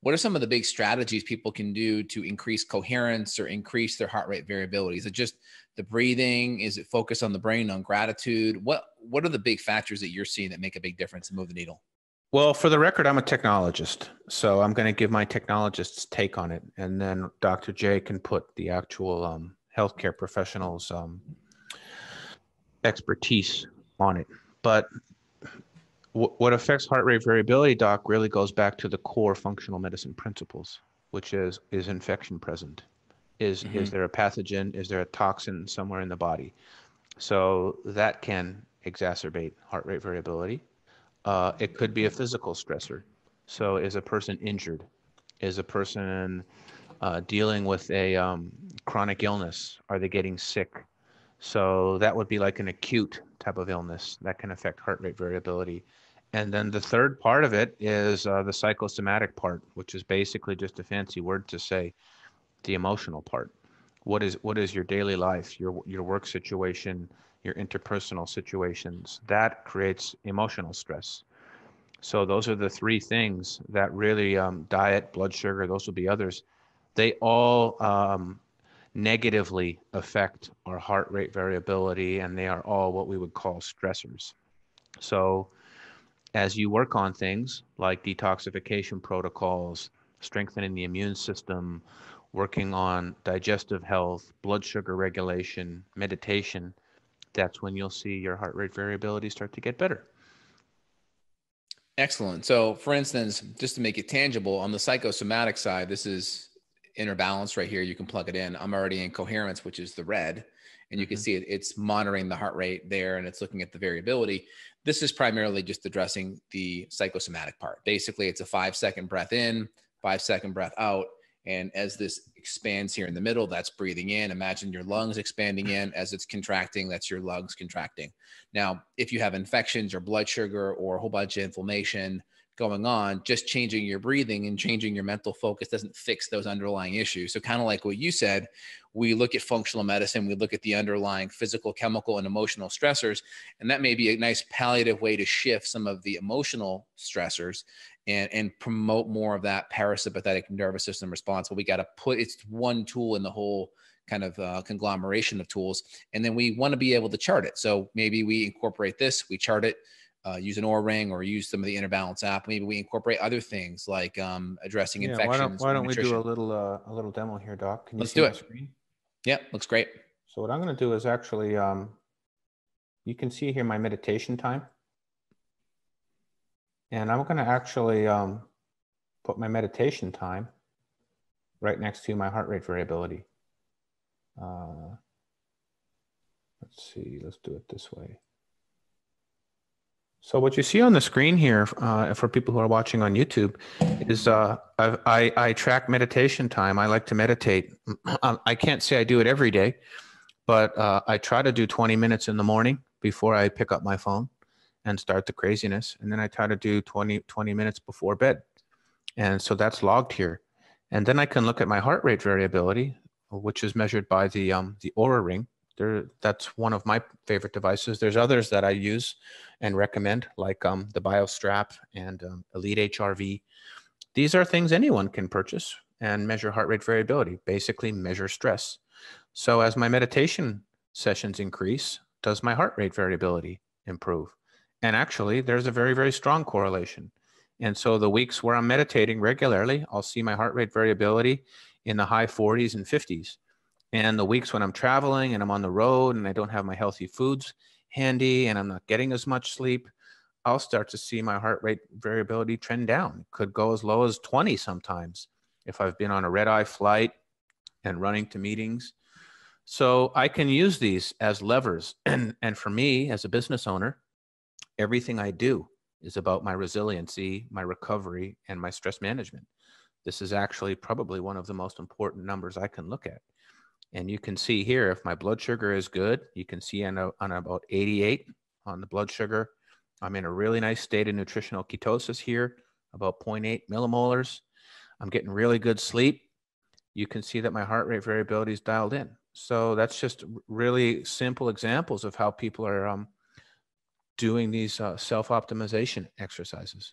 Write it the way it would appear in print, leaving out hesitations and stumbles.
what are some of the big strategies people can do to increase coherence or increase their heart rate variability? Is it just the breathing? Is it focus on the brain, on gratitude? What are the big factors that you're seeing that make a big difference and move the needle? Well, for the record, I'm a technologist, so I'm going to give my technologist's take on it, and then Dr. J can put the actual healthcare professionals' expertise on it. But what affects heart rate variability, Doc, really goes back to the core functional medicine principles, which is infection present? Is there a pathogen? Is there a toxin somewhere in the body? So that can exacerbate heart rate variability. It could be a physical stressor. So is a person injured? Is a person dealing with a chronic illness? Are they getting sick? So that would be like an acute type of illness that can affect heart rate variability. And then the third part of it is the psychosomatic part, which is basically just a fancy word to say the emotional part. What is your daily life, your work situation, your interpersonal situations? That creates emotional stress. So those are the three things that really, diet, blood sugar, those will be others. They all negatively affect our heart rate variability, and they are all what we would call stressors. So as you work on things like detoxification protocols, strengthening the immune system, working on digestive health, blood sugar regulation, meditation, that's when you'll see your heart rate variability start to get better. Excellent. So for instance, just to make it tangible, on the psychosomatic side, this is inner balance right here. You can plug it in. I'm already in coherence, which is the red, and you can see it's monitoring the heart rate there, and it's looking at the variability. This is primarily just addressing the psychosomatic part. Basically, it's a 5-second breath in, 5-second breath out. And as this expands here in the middle, that's breathing in. Imagine your lungs expanding in. As it's contracting, that's your lungs contracting. Now, if you have infections or blood sugar or a whole bunch of inflammation going on, just changing your breathing and changing your mental focus doesn't fix those underlying issues. So kind of like what you said, we look at functional medicine, we look at the underlying physical, chemical, and emotional stressors, and that may be a nice palliative way to shift some of the emotional stressors and promote more of that parasympathetic nervous system response. But we got to put, it's one tool in the whole kind of conglomeration of tools. And then we want to be able to chart it. So maybe we incorporate this, we chart it, use an Oura ring or use some of the Inner Balance app. Maybe we incorporate other things like addressing infections. Why don't we do a little demo here, Doc? Can you see my screen? Yeah, looks great. So what I'm going to do is actually, you can see here my meditation time. And I'm going to actually put my meditation time right next to my heart rate variability. Let's see, let's do it this way. So what you see on the screen here for people who are watching on YouTube is I track meditation time. I like to meditate. I can't say I do it every day, but I try to do 20 minutes in the morning before I pick up my phone and start the craziness. And then I try to do 20 minutes before bed. And so that's logged here. And then I can look at my heart rate variability, which is measured by the Oura ring. That's one of my favorite devices. There's others that I use and recommend, like the BioStrap and Elite HRV. These are things anyone can purchase and measure heart rate variability, basically measure stress. So as my meditation sessions increase, does my heart rate variability improve? And actually, there's a very, very strong correlation. And so the weeks where I'm meditating regularly, I'll see my heart rate variability in the high 40s and 50s. And the weeks when I'm traveling and I'm on the road and I don't have my healthy foods handy and I'm not getting as much sleep, I'll start to see my heart rate variability trend down. It could go as low as 20 sometimes if I've been on a red-eye flight and running to meetings. So I can use these as levers. And for me, as a business owner, everything I do is about my resiliency, my recovery, and my stress management. This is actually probably one of the most important numbers I can look at. And you can see here, if my blood sugar is good, you can see on about 88 on the blood sugar. I'm in a really nice state of nutritional ketosis here, about 0.8 millimolars. I'm getting really good sleep. You can see that my heart rate variability is dialed in. So that's just really simple examples of how people are doing these self-optimization exercises.